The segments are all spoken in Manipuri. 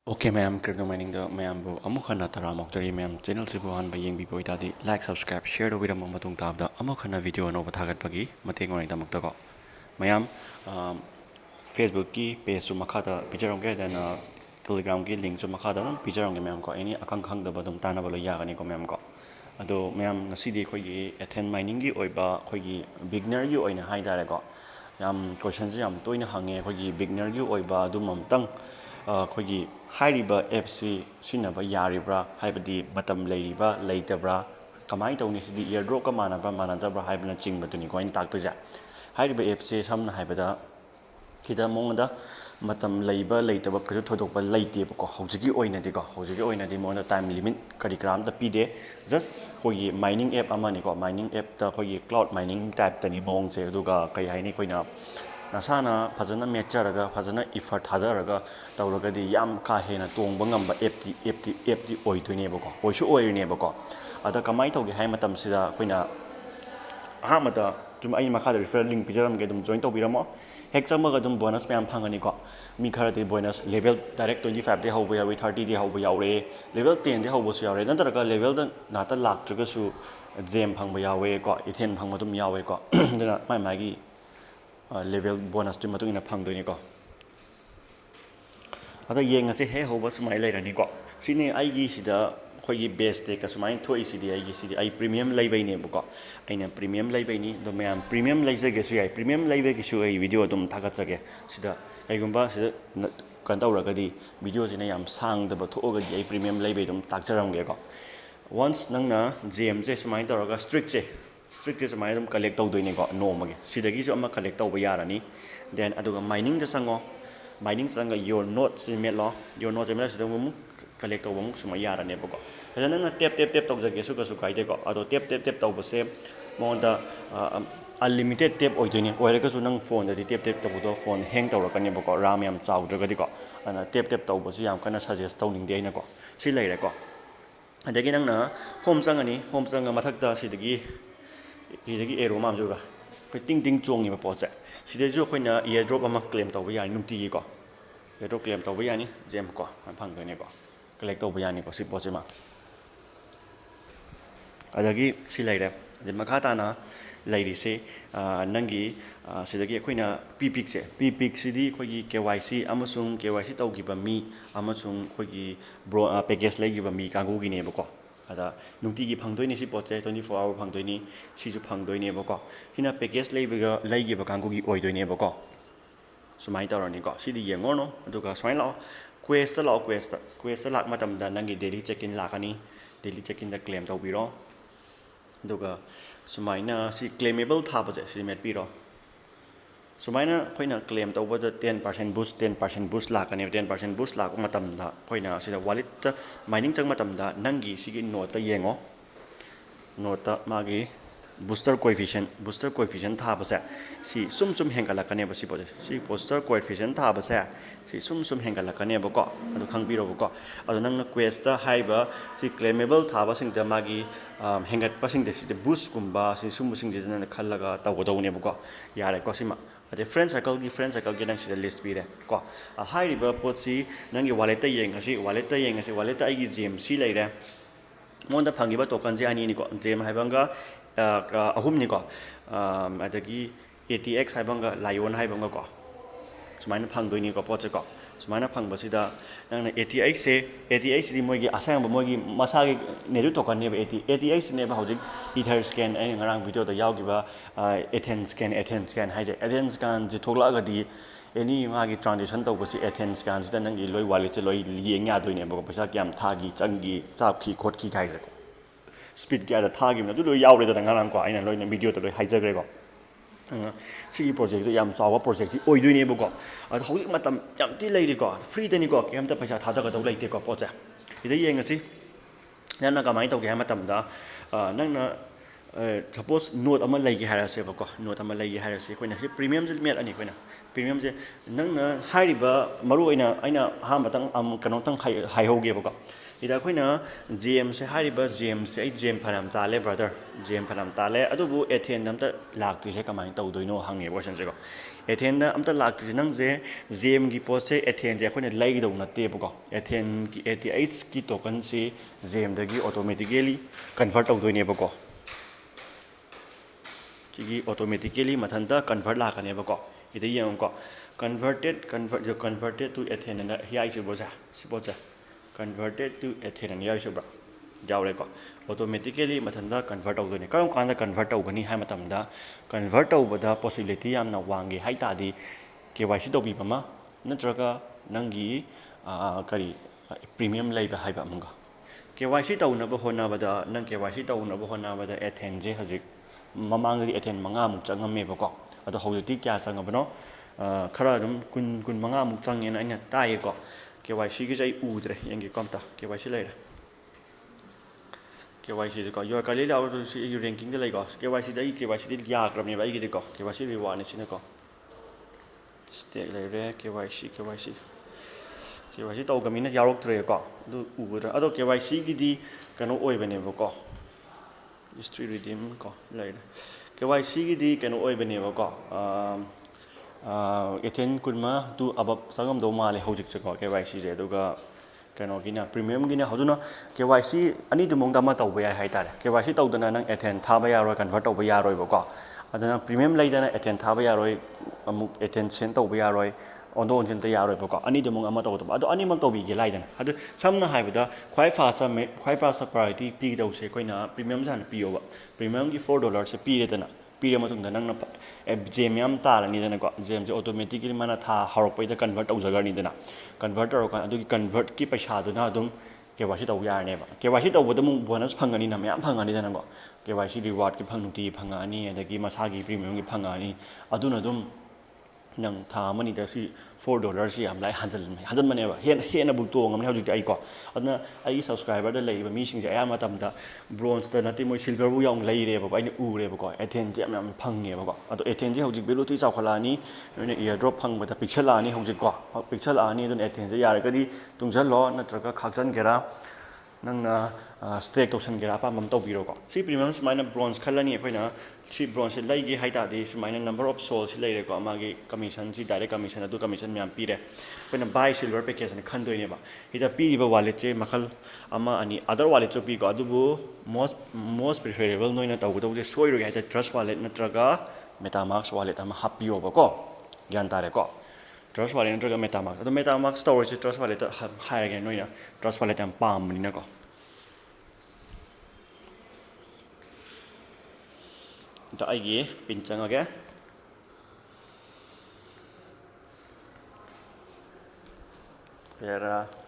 Okay, ma'am, crypto mining the ma'am bu amuk khana tara mokjari ma'am channel sibu han ba yeng bi boi ta di like subscribe share do wiram matung tab da amuk khana video no bathagat pagi mateng oi da mukta ko ma'am Facebook ki page su makhada picture ge dan Telegram ki link su makhada no picture ge ma'am ko any akang khang da badum ta na ba lo ya ga ni ko ma'am ko ado ma'am ngasi di khoi gi Athene mining gi oi ba khoi gi beginner gi oi na hai da re ko yam question ji yam toina hange khoi gi beginner gi oi ba du mam tang khoi gi hairiba FC sinaba yaribra haibadi matam leiriba leitabra kamai tawni sidi airdrop ka manaba manadabra haibna chingbatuni ko in taktoja hairiba FC samna haibada kida mongda matam leiba leitaba kasu thodokba leitebako hojigi oinadi ko hojigi oinadi monda time limit kari kram da pide just kogi mining app amani ko mining app ta kogi cloud mining type tani mongse aduga kai haini koina nasana fazana mecharaga fazana effort hadaraga tawragadi yam ka hena tongba ngamba app di oidunebako oisu oirinebako ada kamai tawgi hai matam sida koina ahamada tum ai makhada referral link pijaram ge dum join tawbiramo hek chamaga dum bonus pam phangani ko mi khara de bonus level direct 25 de hobo yawi 30 de hobo yaure level 10 de hobo su yaure nantaraga level da nata laktraga su gem phangba yawe ko Athene phangma dum yawe ko dana mai magi level bonus tu matung ina phangdoi ni ko ada yengase he hoba sumai lairani ko sini aigi sida khoi base te ka sumai thoi sidi aigi sidi ai premium laibai ne buko aina premium laibai ni do ma'am premium laijage su ai premium laibai ki su ai video dum thagachage sida aigumba sida kan tawragadi video jina yam sang da ba thogadi ai premium laibai dum takcharamge ko once nangna gem je sumai tawraga strict je sumai dum collect tawdoi ni ko nomage sidagi ju ama collect tawba yarani then aduga mining da sango mining sanga your node simelo your node simelo sida mu collect tawba mu sumai yarane bako hajana na tap tawjage su ka su kaide ko ado tap tawbase monda unlimited tap oidoni oiraga su nang phone da tap tawdo phone hang tawrakani bako ram yam chawdragadi ko ana tap tawbasu yam kana suggest tawning de aina ko si laire ko adagi nangna home changa mathakta sidagi idagi ero mam juga ko ting chongi ba poche sidai ju khoina airdrop ama claim tawba yani numti ko airdrop claim tawba yani gem ko phangdone ko collect tawba yani ko si poche ma adagi si laire de makhata na lairi se nangi sidagi khoina ppix sidi khogi KYC amasung KYC tawgiba mi amasung khogi package laigiba mi kangugi ne bako ada nungtigi phangdoini si poche 24 hour phangdoini si ju phangdoini bako hina package laigiba kangugi oidoini bako sumai tawrani ko sidi yengono aduga sumai lao quest lak matam da nangi daily check-in lakani daily check-in da claim tawbiro aduga sumaina si claimable thabaje si met piro sumaina khoina claim tawbada 10% boost lakani 10% boost lak matam da khoina sida wallet mining chang matam da nangi sigi note ta yengo note magi booster coefficient thabase si sum hengalakane ba si pode si booster coefficient thabase si sum hengalakane ba ko adu khangbiro ba ko adu nang quest ta haiba si claimable thaba sing da magi hengat pasing de si boost kumba si sum sing de na khallaga tawdawne ba ko yare ko sima ade friend circle gi nang sida list bire ko a hairiba potsi nangi wallet ta yengasi wallet ta igi gem si leire monda phangiba token je ani ni ko gem haibanga ahum ni ko adagi ATX haibanga lion haibanga ko sumaina phangdoi ni ko poche ko sumaina phangbasida nangna ATX di moigi asang moigi masagi neru token ne ATX ne ba hojik ether scan ai ngarang video da yaugiba Athene scan haije Athene scan ji thogla ga di any magi transition tawbasi Athene scan sida nangi loi wallet se loi yeng ya doine ba paisa kyam thagi changi chapki khotki khaise ko speed kya da thagi na du loi yaure da ngarang ko aina loi na video to loi haijagre ko si project yam chawa project ti oidoi ne bako ad hojik matam yam ti leiri ko free de ni ko kem ta paisa thada ga do leite ko pocha ida yengasi nana kamai tawge ha matam da nangna suppose note ama laigi harase bako note ama laigi harase koina si premium je mel ani koina premium je nangna hairiba maru aina ha matang kano tang hai hoge bako ida koina gm se hariba gm se ai gm phanam tale brother gm phanam tale adubu Athene namta laktu se kamai tawdoino hange question se ko ꯑꯦꯊꯦꯟꯗ ꯑꯝꯇ ꯂꯥꯛꯇ꯭ꯔꯤꯁꯦ ꯅꯪꯁꯦ ꯖꯦꯝꯒꯤ ꯄꯣꯠꯁꯦ ꯑꯦꯊꯦꯟꯁꯦ ꯑꯩꯈꯣꯏꯅ ꯂꯩꯒꯗꯧ ꯅꯠꯇꯦꯕꯀꯣ ꯑꯦꯊꯦꯟꯒꯤ 88ꯀꯤ ꯇꯣꯀꯟꯁꯤ ꯖꯦꯝꯗꯒꯤ ꯑꯣꯇꯣꯃꯦꯇꯤꯀꯦꯂꯤ ꯀꯟꯚꯔꯠ ꯇꯧꯗꯣꯏꯅꯦꯕꯀꯣ ꯁꯤꯒꯤ ꯑꯣꯇꯣꯃꯦꯇꯤꯀꯦꯂꯤ ꯃꯊꯟꯇ ꯀꯟꯚꯔꯠ ꯂꯥꯛꯀꯅꯦꯕꯀꯣ ꯁꯤꯗ ꯌꯦꯡꯉꯨꯀꯣ ꯀꯟꯚꯔꯇꯦड ꯇꯨ ꯑꯦꯊꯦꯟ ꯑꯅ ꯌꯥꯏꯁꯤꯕꯣꯁꯦ ꯁꯤ ꯄꯣꯠꯁꯦ ꯀꯟꯚꯔꯇꯦड ꯇꯨ ꯑꯦꯊꯦꯟ ꯑꯅ ꯌꯥꯎꯔꯤꯁꯤꯕ꯭ꯔꯥ ꯌꯥꯎꯔꯦꯀꯣ ꯑꯣꯇꯣꯃꯦꯇꯤꯀꯦꯂꯤ ꯃꯊꯟꯇ ꯀꯟꯚꯔꯠ ꯇꯧꯗꯣꯏꯅꯤ ꯀꯔꯝ ꯀꯥꯟꯗ ꯀꯟꯚꯔꯠ ꯇꯧꯒꯅꯤ ꯍꯥꯏ ꯃꯇꯝꯗ ꯀꯟꯚꯔꯠ ꯇꯧꯕꯗ ꯄꯣꯁꯤꯕꯤꯂꯤꯇꯤ ꯌꯥꯝꯅ ꯋꯥꯡꯒꯦ ꯍꯥꯏ ꯇꯥꯔꯗꯤ KYC ꯇꯧꯕꯤꯕ ꯑꯃ ꯅꯠꯇ꯭ꯔꯒ ꯅꯪꯒꯤ ꯀꯔꯤ ꯄ꯭ꯔꯤꯃꯤꯌꯝ ꯂꯩꯕ ꯍꯥꯏꯕ ꯑꯃꯒ KYC ꯇꯧꯅꯕ ꯍꯣꯠꯅꯕꯗ ꯅꯪ KYC ꯇꯧꯅꯕ ꯍꯣꯠꯅꯕꯗ ꯑꯦꯊꯦꯟꯁꯦ ꯍꯧꯖꯤꯛ ꯃꯃꯥꯡꯗꯗꯤ ꯑꯦꯊꯦꯟ 5ꯃꯨꯛ ꯆꯪꯉꯝꯃꯦꯕꯀꯣ ꯑꯗꯣ ꯍꯧꯖꯤꯛꯇꯤ ꯀꯌꯥ ꯆꯪꯉꯕꯅꯣ ꯈꯔ ꯑꯗꯨꯝ 15-20ꯃꯨꯛ ꯆꯪꯉꯦꯅ ꯑꯩꯅ ꯇꯥꯏꯌꯦꯀꯣ KYCꯒꯤꯁꯦ ꯑꯩ ꯎꯗ꯭ꯔꯦ ꯌꯦꯡꯒꯦꯀꯣ ꯑꯝꯇ KYC ꯂꯩꯔꯦ KYCꯁꯦꯀꯣ ꯌꯣꯔ ꯀꯂꯤ ꯂꯥꯎꯗꯁꯨ ꯑꯩꯒꯤ ꯔꯦꯡꯀꯤꯡꯗ ꯂꯩꯀꯣ KYCꯗ ꯑꯩ KYCꯗꯤ ꯌꯥꯈ꯭ꯔꯕꯅꯦꯕ ꯑꯩꯒꯤꯗꯤꯀꯣ KYC ꯔꯤꯋꯥꯔꯗꯅꯤꯁꯤꯅꯀꯣ ꯁ꯭ꯇꯦꯛ ꯂꯩꯔꯦ KYC ꯇꯧꯒꯃꯤꯅ ꯌꯥꯎꯔꯛꯇ꯭ꯔꯦꯀꯣ ꯑꯗꯨ ꯎꯒꯗ꯭ꯔꯥ ꯑꯗꯣ KYCꯒꯤꯗꯤ ꯀꯩꯅꯣ ꯑꯣꯏꯕꯅꯦꯕꯀꯣ ꯍꯤꯁꯇ꯭ꯔꯤ ꯔꯤꯗꯤꯝ ꯀꯣ ꯂꯩꯔꯦ KYCꯒꯤꯗꯤ ꯀꯩꯅꯣ ꯑꯣꯏꯕꯅꯦꯕꯀꯣ ꯑꯦꯊꯦꯟ 15 ꯑꯕꯞ ꯆꯪꯉꯝꯗꯧ ꯃꯥꯜꯂꯦ ꯍꯧꯖꯤꯛꯁꯦꯀꯣ KYCꯁꯦ ꯑꯗꯨꯒ ꯀꯩꯅꯣꯒꯤꯅ ꯄ꯭ꯔꯤꯃꯤꯌꯝꯒꯤꯅ ꯍꯧꯖꯤꯛꯅ KYC ꯑꯅꯤꯗꯨꯃꯛꯇ ꯑꯃ ꯇꯧꯕ ꯌꯥꯏ ꯍꯥꯏꯇꯥꯔꯦ KYC ꯇꯧꯗꯅ ꯅꯪ ꯑꯦꯊꯦꯟ ꯊꯥꯕ ꯌꯥꯔꯣꯏ ꯀꯟꯚꯔꯠ ꯇꯧꯕ ꯌꯥꯔꯣꯏꯕꯀꯣ ꯑꯗꯨꯅ ꯄ꯭ꯔꯤꯃꯤꯌꯝ ꯂꯩꯗꯅ ꯑꯦꯊꯦꯟ ꯊꯥꯕ ꯌꯥꯔꯣꯏ ꯑꯃꯨꯛ ꯑꯦꯊꯦꯟ ꯁꯦꯟ ꯇꯧꯕ ꯌꯥꯔꯣꯏ ꯑꯣꯟꯊꯣꯛ ꯑꯣꯟꯁꯤꯟꯇ ꯌꯥꯔꯣꯏꯕꯀꯣ ꯑꯅꯤꯗꯨꯃꯛ ꯑꯃ ꯇꯧꯒꯗꯕ ꯑꯗꯣ ꯑꯅꯤꯃꯛ ꯇꯧꯕꯤꯒꯦ ꯂꯥꯏꯗꯅ ꯑꯗꯨ ꯁꯝꯅ ꯍꯥꯏꯕꯗ ꯈ꯭ꯋꯥꯏ ꯐꯥꯁꯇ ꯄ꯭ꯔꯥꯏꯌꯣꯔꯤꯇꯤ ꯄꯤꯒꯗꯧꯁꯦ ꯑꯩꯈꯣꯏꯅ ꯄ꯭ꯔꯤꯃꯤꯌꯝꯁꯦ ꯍꯥꯟꯅ ꯄꯤꯌꯣꯕ ꯄ꯭ꯔꯤꯃꯤꯌꯝꯒꯤ $4 ꯄꯤꯔꯦꯗꯅ ꯄꯤꯔ ꯃꯇꯨꯡꯗ ꯅꯪꯅ ꯖꯦꯝ ꯌꯥꯝ ꯇꯥꯔꯅꯤꯗꯅꯀꯣ ꯖꯦꯝꯁꯦ ꯑꯣꯇꯣꯃꯦꯇꯤꯀꯦꯂꯤ ꯃꯥꯅ ꯊꯥ ꯍꯧꯔꯛꯄꯩꯗ ꯀꯟꯚꯔꯠ ꯇꯧꯖꯈ꯭ꯔꯅꯤꯗꯅ ꯀꯟꯚꯔꯠ ꯇꯧꯔꯀꯥꯟꯗ ꯑꯗꯨꯒꯤ ꯀꯟꯚꯔꯠꯀꯤ ꯄꯩꯁꯥꯗꯨꯅ ꯑꯗꯨꯝ KYC ꯇꯧꯕ ꯌꯥꯔꯅꯦꯕ KYC ꯇꯧꯕꯗ ꯑꯃꯨꯛ ꯕꯣꯅꯁ ꯐꯪꯒꯅꯤꯅ ꯃꯌꯥꯝ ꯐꯪꯒꯅꯤꯗꯅꯀꯣ KYC ꯔꯤꯋꯥꯔꯗꯀꯤ ꯅꯨꯡꯇꯤꯒꯤ ꯐꯪꯉꯛꯑꯅꯤ ꯑꯗꯒꯤ ꯃꯁꯥꯒꯤ ꯄ꯭ꯔꯤꯃꯤꯌꯝꯒꯤ ꯐꯪꯉꯛꯑꯅꯤ ꯑꯗꯨꯅ ꯑꯗꯨꯝ ꯅꯪ ꯊꯥ ꯑꯃꯅꯤꯗ ꯁꯤ $4 ꯌꯥꯝ ꯂꯥꯏ ꯍꯟꯖꯟꯕꯅꯦꯕ ꯍꯦꯟꯅꯕꯨ ꯇꯣꯡꯉꯕꯅꯤ ꯍꯧꯖꯤꯛꯇꯤ ꯑꯩꯀꯣ ꯑꯗꯨꯅ ꯑꯩꯒꯤ ꯁꯕꯁꯀ꯭ꯔꯥꯏꯕꯔꯗ ꯂꯩꯔꯤꯕ ꯃꯤꯁꯤꯡꯁꯦ ꯑꯌꯥꯝꯕ ꯃꯇꯝꯗ ꯕ꯭ꯔꯣꯟꯖꯇ ꯅꯠꯇꯦ ꯃꯣꯏ ꯁꯤꯜꯚꯔꯕꯨ ꯌꯥꯎꯅ ꯂꯩꯔꯦꯕꯀꯣ ꯑꯩꯅ ꯎꯔꯦꯕꯀꯣ ꯑꯦꯊꯦꯟꯁꯦ ꯌꯥꯝ ꯐꯪꯉꯦꯕꯀꯣ ꯑꯗꯣ ꯑꯦꯊꯦꯟꯁꯦ ꯍꯧꯖꯤꯛ ꯚꯦꯂꯨꯇꯤ ꯆꯥꯎꯈꯠꯂꯛꯑꯅꯤ ꯅꯣꯏꯅ ꯏꯌꯔꯗ꯭ꯔꯣꯞ ꯐꯪꯕꯗ ꯄꯤꯛꯁꯜꯂꯛꯑꯅꯤ ꯍꯧꯖꯤꯛꯀꯣ ꯄꯤꯛꯁꯜꯂꯛꯑꯅꯤ ꯑꯗꯨꯅ ꯑꯦꯊꯦꯟꯁꯦ ꯌꯥꯔꯒꯗꯤ ꯇꯨꯡꯁꯤꯜꯂꯣ ꯅꯠꯇ꯭ꯔꯒ ꯈꯥꯛꯆꯟꯒꯦꯔꯥ ꯅꯪꯅ ꯁ꯭ꯇꯦꯛ ꯇꯧꯁꯟꯒꯦꯔꯥ ꯑꯄꯥꯝꯕ ꯑꯃ ꯇꯧꯕꯤꯔꯣꯀꯣ ꯁꯤ ꯄ꯭ꯔꯤꯃꯤꯌꯝ ꯁꯨꯃꯥꯏꯅ ꯕ꯭ꯔꯣꯟꯖ ꯈꯜꯂꯅꯤ ꯑꯩꯈꯣꯏꯅ ꯁꯤ ꯕ꯭ꯔꯣꯟꯖꯁꯦ ꯂꯩꯒꯦ ꯍꯥꯏ ꯇꯥꯔꯗꯤ ꯁꯨꯃꯥꯏꯅ ꯅꯝꯕꯔ ꯑꯣꯐ ꯁꯣꯜꯁꯤ ꯂꯩꯔꯦꯀꯣ ꯃꯥꯒꯤ ꯀꯃꯤꯁꯟꯁꯤ ꯗꯥꯏꯔꯦꯛ ꯀꯃꯤꯁꯟ ꯑꯗꯨ ꯀꯃꯤꯁꯟ ꯃꯌꯥꯝ ꯄꯤꯔꯦ ꯑꯩꯈꯣꯏꯅ ꯕꯥꯏ ꯁꯤꯜꯚꯔ ꯄꯦꯀꯦꯖꯅ ꯈꯟꯗꯣꯏꯅꯦꯕ ꯁꯤꯗ ꯄꯤꯔꯤꯕ ꯋꯥꯂꯦꯠꯁꯦ ꯃꯈꯜ ꯑꯃ ꯑꯅꯤ ꯑꯗꯔ ꯋꯥꯂꯦꯠꯁꯨ ꯄꯤꯀꯣ ꯑꯗꯨꯕꯨ ꯃꯣꯁ ꯄ꯭ꯔꯤꯐꯦꯔꯦꯕꯜ ꯅꯣꯏꯅ ꯇꯧꯒꯗꯧꯁꯦ ꯁꯣꯏꯔꯣꯏꯒꯦ ꯍꯥꯏꯇꯥꯔꯦ ꯇ꯭ꯔꯁ ꯋꯥꯂꯦꯠ ꯅꯠꯇ꯭ꯔꯒ ꯃꯦꯇꯥꯃꯥꯛꯁ ꯋꯥꯂꯦꯠ ꯑꯃ ꯍꯥꯞꯄꯤꯌꯣꯕꯀꯣ ꯒ꯭ꯌꯥꯟ ꯇꯥꯔꯦꯀꯣ ꯇ꯭ꯔꯁ ꯋꯥꯂꯦꯠ ꯅꯠꯇ꯭ꯔꯒ ꯃꯦꯇꯥꯃꯥꯛꯁ ꯑꯗꯣ ꯃꯦꯇꯥꯃꯥꯛꯁ ꯇꯧꯔꯤꯁꯦ ꯇ꯭ꯔꯁ ꯋꯥꯂꯦꯠꯇ ꯍꯥꯏꯔꯒꯦ ꯅꯣꯏꯅ ꯇ꯭ꯔꯁ ꯋꯥꯂꯦꯠ ꯌꯥꯝ ꯄꯥꯝꯕꯅꯤꯅꯀꯣ ꯑꯗ ꯑꯩꯒꯤ ꯄꯤꯟ ꯆꯪꯉꯒꯦ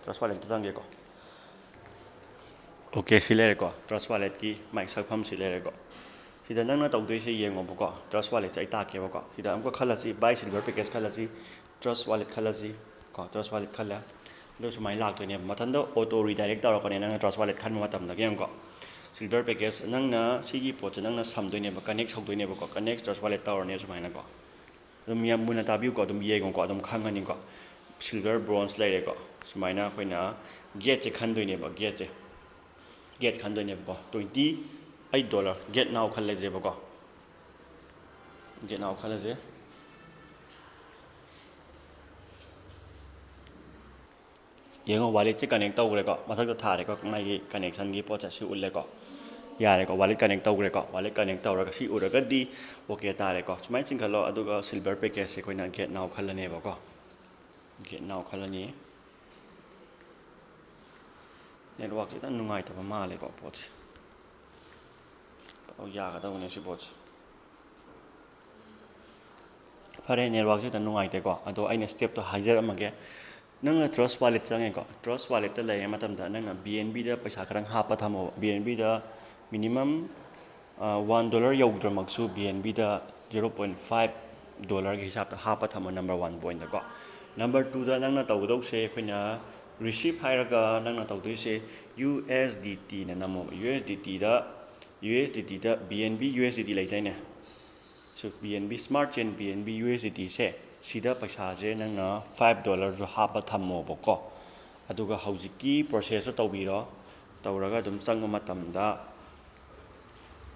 ꯇ꯭ꯔꯁ ꯋꯥꯂꯦꯠꯇ ꯆꯪꯒꯦꯀꯣ ꯑꯣꯀꯦ ꯁꯤ ꯂꯩꯔꯦꯀꯣ ꯇ꯭ꯔꯁ ꯋꯥꯂꯦꯠꯀꯤ ꯃꯥꯏ ꯁꯛꯐꯝ ꯁꯤ ꯂꯩꯔꯦꯀꯣ ꯁꯤꯗ ꯅꯪꯅ ꯇꯧꯗꯣꯏꯁꯦ ꯌꯦꯡꯉꯣꯕꯀꯣ ꯇ꯭ꯔꯁ ꯋꯥꯂꯦꯠꯁꯦ ꯑꯩ ꯇꯥꯛꯀꯦꯕꯀꯣ ꯁꯤꯗ ꯑꯃꯨꯛꯀ ꯈꯜꯂꯁꯤ ꯕꯥꯏ ꯁꯤꯜꯚꯔ ꯄꯦꯀꯦꯖ ꯈꯜꯂꯁꯤ ꯇ꯭ꯔꯁ ꯋꯥꯂꯦꯠ ꯈꯜꯂꯁꯤ ꯀꯣ ꯇ꯭ꯔꯁ ꯋꯥꯂꯦꯠ ꯈꯜꯂꯦ ꯑꯗꯨ ꯁꯨꯃꯥꯏꯅ ꯂꯥꯛꯇꯣꯏꯅꯦꯕ ꯃꯊꯟꯇ ꯑꯣꯇꯣ ꯔꯤꯗꯥꯏꯔꯦꯛ ꯇꯧꯔꯛꯀꯅꯤ ꯅꯪꯅ ꯇ꯭ꯔꯁ ꯋꯥꯂꯦꯠ ꯈꯟꯕ ꯃꯇꯝꯗ ꯌꯦꯡꯉꯨꯀꯣ ꯁꯤꯜꯚꯔ ꯄꯦꯀꯦꯖ ꯅꯪꯅ ꯁꯤꯒꯤ ꯄꯣꯠꯁꯦ ꯅꯪꯅ ꯁꯝꯗꯣꯏꯅꯦꯕ ꯀꯅꯦꯛ ꯁꯧꯗꯣꯏꯅꯦꯕꯀꯣ ꯀꯅꯦꯛ ꯇ꯭ꯔꯁ ꯋꯥꯂꯦꯠ ꯇꯧꯔꯅꯦ ꯁꯨꯃꯥꯏꯅꯀꯣ ꯑꯗꯨꯝ ꯌꯥꯝ ꯃꯨꯟꯅ ꯇꯥꯕꯤꯌꯨꯀꯣ ꯑꯗꯨꯝ ꯌꯦꯡꯉꯨꯀꯣ ꯑꯗꯨꯝ ꯈꯪꯉꯅꯤꯀꯣ ꯁꯤꯜꯚꯔ ꯕ꯭ꯔꯣꯟꯖ ꯂꯩꯔꯦꯀꯣ ꯁꯨꯃꯥꯏꯅ ꯑꯩꯈꯣꯏꯅ ꯒꯦꯠꯁꯦ ꯈꯟꯗꯣꯏꯅꯦꯕ ꯒꯦꯠ ꯈꯟꯗꯣꯏꯅꯦꯕꯀꯣ $28 ꯒꯦꯠ ꯅꯥꯎ ꯈꯜꯂꯁꯦꯕꯀꯣ ꯒꯦꯠ ꯅꯥꯎ ꯈꯜꯂꯁꯦ ꯌꯦꯡꯉꯣ ꯋꯥꯂꯦꯠꯁꯦ ꯀꯅꯦꯛ ꯇꯧꯈ꯭ꯔꯦꯀꯣ ꯃꯊꯛꯇ ꯊꯥꯔꯦꯀꯣ ꯃꯥꯒꯤ ꯀꯅꯦꯛꯁꯟꯒꯤ ꯄꯣꯠꯁꯦ ꯁꯤ ꯎꯠꯂꯦꯀꯣ ꯌꯥꯔꯦꯀꯣ ꯋꯥꯂꯦꯠ ꯀꯅꯦꯛ ꯇꯧꯈ꯭ꯔꯦꯀꯣ ꯋꯥꯂꯦꯠ ꯀꯅꯦꯛ ꯇꯧꯔꯒ ꯁꯤ ꯎꯔꯒꯗꯤ ꯑꯣꯀꯦ ꯇꯥꯔꯦꯀꯣ ꯁꯨꯃꯥꯏꯅ ꯆꯤꯡꯈꯠꯂꯣ ꯑꯗꯨꯒ ꯁꯤꯜꯚꯔ ꯄꯦꯀꯦꯖꯁꯦ ꯑꯩꯈꯣꯏꯅ ꯒꯦꯠ ꯅꯥꯎ ꯈꯜꯂꯅꯦꯕꯀꯣ ꯒꯦꯠ ꯅꯥꯎ ꯈꯜꯂꯅꯤ ꯅꯦꯠꯋꯥꯛꯁꯦ ꯈꯤꯇꯪ ꯅꯨꯡꯉꯥꯏꯇꯕ ꯃꯥꯜꯂꯦꯀꯣ ꯄꯣꯠꯁꯦ ꯌꯥꯒꯗꯕꯅꯦ ꯁꯤ ꯄꯣꯠꯁꯦ ꯐꯔꯦ ꯅꯦꯠꯋꯥꯛꯁꯦ ꯈꯤꯇꯪ ꯅꯨꯡꯉꯥꯏꯇꯦꯀꯣ ꯑꯗꯣ ꯑꯩꯅ ꯁ꯭ꯇꯦꯞꯇꯣ ꯍꯥꯏꯖꯔꯝꯃꯒꯦ ꯅꯪꯅ ꯇ꯭ꯔꯁ ꯋꯥꯂꯦꯠ ꯆꯪꯉꯦꯀꯣ ꯇ꯭ꯔꯁ ꯋꯥꯂꯦꯠꯇ ꯂꯩꯔ ꯃꯇꯝꯗ ꯅꯪꯅ BNBꯗ ꯄꯩꯁꯥ ꯈꯔ ꯍꯥꯞꯄ ꯊꯝꯃꯣꯕ BNBꯗ ꯃꯤꯅꯤꯃꯝ $1 ꯌꯧꯗ꯭ꯔꯃꯛꯁꯨ BNBꯗ $0.5ꯒꯤ ꯍꯤꯁꯥꯞꯇ ꯍꯥꯞꯄ ꯊꯝꯃꯣ ꯅꯝꯕꯔ 1 ꯄꯣꯏꯟꯠꯇꯀꯣ ꯅꯝꯕꯔ 2ꯗ ꯅꯪꯅ ꯇꯧꯒꯗꯧꯁꯦ ꯑꯩꯈꯣꯏꯅ ꯔꯤꯁꯤꯞ ꯍꯥꯏꯔꯒ ꯅꯪꯅ ꯇꯧꯗꯣꯏꯁꯦ USDTꯅ ꯅꯝꯃꯣꯕ USDTꯗ BNB USDT ꯂꯩꯗꯥꯏꯅꯦ BNB ꯁ꯭ꯃꯥꯔꯠ ꯆꯦꯟ BNB USDTꯁꯦ ꯁꯤꯗ ꯄꯩꯁꯥꯁꯦ ꯅꯪꯅ $5ꯁꯨ ꯍꯥꯞꯄ ꯊꯝꯃꯣꯕꯀꯣ ꯑꯗꯨꯒ ꯍꯧꯖꯤꯛꯀꯤ ꯄ꯭ꯔꯣꯁꯦꯁꯇꯣ ꯇꯧꯕꯤꯔꯣ ꯇꯧꯔꯒ ꯑꯗꯨꯝ ꯆꯪꯕ ꯃꯇꯝꯗ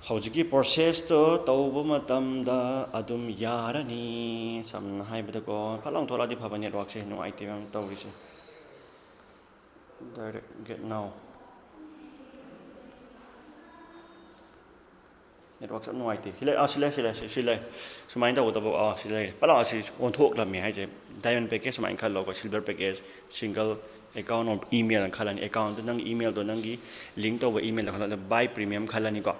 ꯍꯧꯖꯤꯛꯀꯤ ꯄ꯭ꯔꯣꯁꯦꯁꯇꯣ ꯇꯧꯕ ꯃꯇꯝꯗ ꯑꯗꯨꯝ ꯌꯥꯔꯅꯤ ꯁꯝꯅ ꯍꯥꯏꯕꯗꯀꯣ ꯐꯠ ꯂꯥꯎ ꯊꯣꯛꯂꯛꯑꯗꯤ ꯐꯕ ꯅꯦꯠꯋꯥꯛꯁꯦ ꯅꯨꯡꯉꯥꯏꯇꯦꯕ ꯇꯧꯔꯤꯁꯦ ꯗꯥꯏꯔꯦꯛ ꯒꯦꯠ ꯅꯥꯎ ꯅꯦꯠꯋꯥꯛꯁꯦ ꯌꯥꯝ ꯅꯨꯡꯉꯥꯏꯇꯦ ꯁꯤ ꯂꯩ ꯁꯨꯃꯥꯏꯅ ꯇꯧꯒꯗꯕ ꯁꯤ ꯂꯩꯔꯦ ꯐꯠ ꯂꯥꯎ ꯑꯁꯤ ꯑꯣꯟꯊꯣꯛꯂꯝꯃꯦ ꯍꯥꯏꯁꯦ ꯗꯥꯏꯃꯟ ꯄꯦꯀꯦꯖ ꯁꯨꯃꯥꯏꯅ ꯈꯜꯂꯣꯀꯣ silver package single account of email ꯑꯅ ꯈꯜꯂꯅꯤ ꯑꯦꯀꯥꯎꯟꯗꯣ ꯅꯪꯒꯤ ꯏꯃꯦꯜꯗꯣ ꯅꯪꯒꯤ ꯂꯤꯡ ꯇꯧꯕ ꯏꯃꯦꯜꯗ ꯈꯜꯂꯒ ꯕꯥꯏ ꯄ꯭ꯔꯤꯃꯤꯌꯝ ꯈꯜꯂꯅꯤꯀꯣ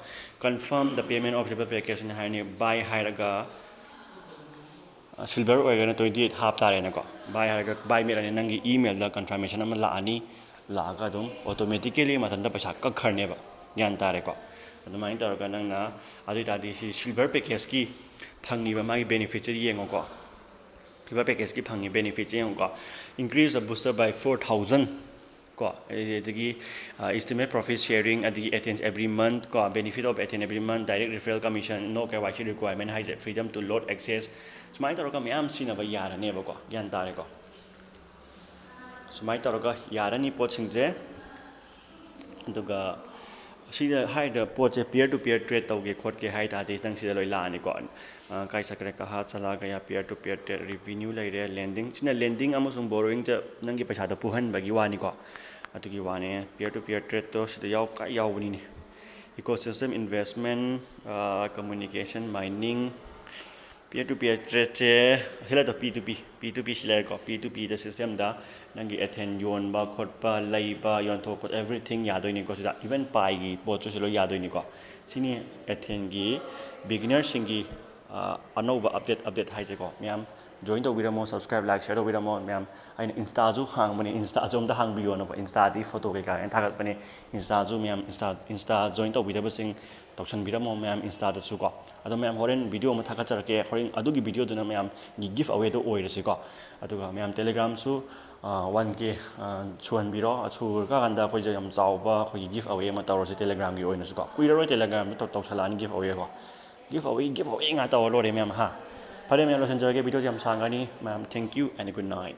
confirm the payment of silver ꯄꯦꯀꯦꯖꯅ ꯍꯥꯏꯔꯅꯤ ꯕꯥꯏ ꯍꯥꯏꯔꯒ ꯁꯤꯜꯚꯔ ꯑꯣꯏꯔꯒꯅ 28 ꯍꯥꯞ ꯇꯥꯔꯦꯅꯀꯣ ꯕꯥꯏ ꯍꯥꯏꯔꯒ ꯕꯥꯏ ꯃꯦꯠꯂꯅꯤ ꯅꯪꯒꯤ ꯏꯃꯦꯜꯗ ꯀꯟꯐꯥꯔꯃꯦꯁꯟ ꯑꯃ ꯂꯥꯛꯑꯅꯤ ꯂꯥꯛꯑꯒ ꯑꯗꯨꯝ ꯑꯣꯇꯣꯃꯦꯇꯤꯀꯦꯂꯤ ꯃꯊꯟꯇ ꯄꯩꯁꯥ ꯀꯛꯈ꯭ꯔꯅꯦꯕ ꯒ꯭ꯌꯥꯟ ꯇꯥꯔꯦꯀꯣ ꯑꯗꯨꯃꯥꯏꯅ ꯇꯧꯔꯒ ꯅꯪꯅ ꯑꯗꯨ ꯑꯣꯏꯇꯥꯔꯗꯤ ꯁꯤ ꯁꯤꯜꯚꯔ ꯄꯦꯀꯦꯖꯀꯤ ꯐꯪꯉꯤꯕ ꯃꯥꯒꯤ ꯕꯦꯅꯤꯐꯤꯠꯁꯦ ꯌꯦꯡꯉꯣꯀꯣ ꯁꯤꯜꯚꯔ ꯄꯦꯀꯦꯖꯀꯤ ꯐꯪꯉꯤ ꯕꯦꯅꯤꯐꯤꯠꯁꯦ ꯌꯦꯡꯉꯣꯀꯣ ꯏꯟꯀ꯭ꯔꯤꯖ ꯗ ꯕꯨꯁꯇꯔ ꯕꯥꯏ 4,000 ꯀꯣ ꯑꯗꯒꯤ ꯏꯁꯇꯤꯃꯦꯠ ꯄ꯭ꯔꯣꯐꯤꯠ ꯁꯦꯌꯔꯤꯡ ꯑꯗꯒꯤ ꯑꯦꯊꯦꯟ ꯑꯦꯕ꯭ꯔꯤ ꯃꯟꯊ ꯀꯣ ꯕꯦꯅꯤꯐꯤꯠ ꯑꯣꯐ ꯑꯦꯊꯦꯟ every month direct referral commission ꯅꯣ KYC ꯔꯤꯀ꯭ꯋꯥꯏꯔꯃꯦꯟ ꯍꯥꯏꯁꯦ ꯐ꯭रीडꯝ ꯇꯨ ꯂꯣꯗ ꯑꯦꯛꯁꯦꯁ ꯁꯨꯃꯥꯏꯅ ꯇꯧꯔꯒ ꯃꯌꯥꯝ ꯁꯤꯖꯤꯟꯅꯕ ꯌꯥꯔꯅꯦꯕꯀꯣ ꯒ꯭ꯌꯥꯟ ꯇꯥꯔꯦꯀꯣ ꯁꯨꯃꯥꯏꯅ ꯇꯧꯔꯒ ꯌꯥꯔꯅꯤ ꯄꯣꯠꯁꯤꯡꯁꯦ ꯑꯗꯨꯒ ꯁꯤꯗ ꯍꯥꯏꯔꯤꯕ ꯄꯣꯠꯁꯦ ꯄꯤꯌꯔ ꯇꯨ ꯄꯤꯌꯔ ꯇ꯭ꯔꯦꯗ ꯇꯧꯒꯦ ꯈꯣꯠꯀꯦ ꯍꯥꯏ ꯇꯥꯔꯗꯤ ꯅꯪ ꯁꯤꯗ ꯂꯣꯏ ꯂꯥꯛꯑꯅꯤꯀꯣ ꯀꯥꯏ ꯆꯠꯈ꯭ꯔꯦ ꯀꯍꯥ ꯆꯂꯥ ꯒꯌꯥ ꯄꯤꯌꯔ ꯇꯨ ꯄꯤꯌꯔ ꯇ꯭ꯔꯦꯗ ꯔꯤꯚꯤꯅ꯭ꯌू ꯂꯩꯔꯦ ꯂꯦꯟꯗꯤꯡ ꯁꯤꯅ ꯂꯦꯟꯗꯤꯡ ꯑꯃꯁꯨꯡ ꯕꯣꯔꯣꯋꯤꯡꯗ ꯅꯪꯒꯤ ꯄꯩꯁꯥꯗꯣ ꯄꯨꯍꯟꯕꯒꯤ ꯋꯥꯅꯤꯀꯣ ꯑꯗꯨꯒꯤ ꯋꯥꯅꯦ ꯄꯤꯌꯔ ꯇꯨ ꯄꯤꯌꯔ ꯇ꯭ꯔꯦꯗꯇꯣ ꯁꯤꯗ ꯌꯥꯎꯕꯅꯤꯅꯦ ecosystem investment communication mining peer to peer ꯇ꯭ꯔꯦꯗꯁꯦ ꯁꯤꯂꯩꯗꯣ P2P ꯁꯤ ꯂꯩꯔꯦꯀꯣ P2Pꯗ ꯁꯤꯁꯇꯦꯝꯗ ꯅꯪꯒꯤ ꯑꯦꯊꯦꯟ ꯌꯣꯟꯕ ꯈꯣꯠꯄ ꯂꯩꯕ ꯌꯣꯟꯊꯣꯛꯄ ꯑꯦꯚ꯭ꯔꯤꯊꯤꯡ ꯌꯥꯗꯣꯏꯅꯤꯀꯣ ꯁꯤꯗ ꯏꯚꯟ ꯄꯥꯏꯒꯤ ꯄꯣꯠꯇꯨꯁꯨ ꯂꯣꯏ ꯌꯥꯗꯣꯏꯅꯤꯀꯣ ꯁꯤꯅꯤ ꯑꯦꯊꯦꯟꯒꯤ ꯕꯤꯒꯤꯅꯔꯁꯤꯡꯒꯤ ꯑꯅꯧꯕ ꯑꯞꯗꯦꯠ ꯍꯥꯏꯁꯦꯀꯣ ꯃꯌꯥꯝ ꯖꯣꯏꯟ ꯇꯧꯕꯤꯔꯝꯃꯣ ꯁꯕꯁꯀ꯭ꯔꯥꯏꯕ ꯂꯥꯏꯛ ꯁꯤꯌꯔ ꯇꯧꯕꯤꯔꯝꯃꯣ ꯃꯌꯥꯝ ꯑꯩꯅ ꯏꯟꯁꯇꯥꯁꯨ ꯍꯥꯡꯕꯅꯦ ꯏꯟꯁꯇꯥꯁꯨ ꯑꯝꯇ ꯍꯥꯡꯕꯤꯌꯣꯅꯀꯣ ꯏꯟꯁꯇꯥꯗꯤ ꯐꯣꯇꯣ ꯀꯩꯀꯥ ꯂꯣꯏꯅ ꯊꯥꯒꯠꯄꯅꯦ ꯏꯟꯁꯇꯥꯁꯨ ꯃꯌꯥꯝ ꯏꯟꯁꯇꯥ ꯖꯣꯏꯟ ꯇꯧꯕꯤꯗꯕꯁꯤꯡ ꯇꯧꯁꯟꯕꯤꯔꯝꯃꯣ ꯃꯌꯥꯝ ꯏꯟꯁꯇꯥꯗꯁꯨ ꯀꯣ ꯑꯗꯣ ꯃꯌꯥꯝ ꯍꯣꯔꯦꯟ ꯚꯤꯗꯤꯑꯣ ꯑꯃ ꯊꯥꯒꯠꯆꯔꯛꯀꯦ ꯍꯣꯔꯦꯟ ꯑꯗꯨꯒꯤ ꯚꯤꯗꯤꯑꯣꯗꯨꯅ ꯃꯌꯥꯝꯒꯤ ꯒꯤꯐ ꯑꯋꯦꯗꯣ ꯑꯣꯏꯔꯁꯤꯀꯣ ꯑꯗꯨꯒ ꯃꯌꯥꯝ ꯇꯦꯂꯤꯒ꯭ꯔꯥꯝꯁꯨ 1K ꯁꯨꯍꯟꯕꯤꯔꯣ ꯁꯨꯔꯀꯥꯟꯗ ꯑꯩꯈꯣꯏꯁꯦ ꯌꯥꯝ ꯆꯥꯎꯕ ꯑꯩꯈꯣꯏꯒꯤ ꯒꯤꯐ ꯑꯋꯦ ꯑꯃ ꯇꯧꯔꯁꯤ ꯇꯦꯂꯤꯒ꯭ꯔꯥꯝꯒꯤ ꯑꯣꯏꯅꯁꯨꯀꯣ ꯀꯨꯏꯔꯔꯣꯏ ꯇꯦꯂꯤꯒ꯭ꯔꯥꯝꯗ ꯇꯧꯁꯜꯂꯛꯑꯅꯤ ꯒꯤꯐ ꯑꯋꯦꯀꯣ ꯒꯤꯐ ꯑꯋꯦ ꯉꯥꯛ ꯇꯧꯔ ꯂꯣꯏꯔꯦ ꯃꯌꯥꯝ ꯐꯔꯦ ꯃꯌꯥꯝ ꯂꯣꯏꯁꯤꯟꯖꯔꯒꯦ ꯚꯤꯗꯤꯑꯣꯁꯦ ꯌꯥꯝ ꯁꯥꯡꯒꯅꯤ ꯃꯌꯥꯝ thank you and good night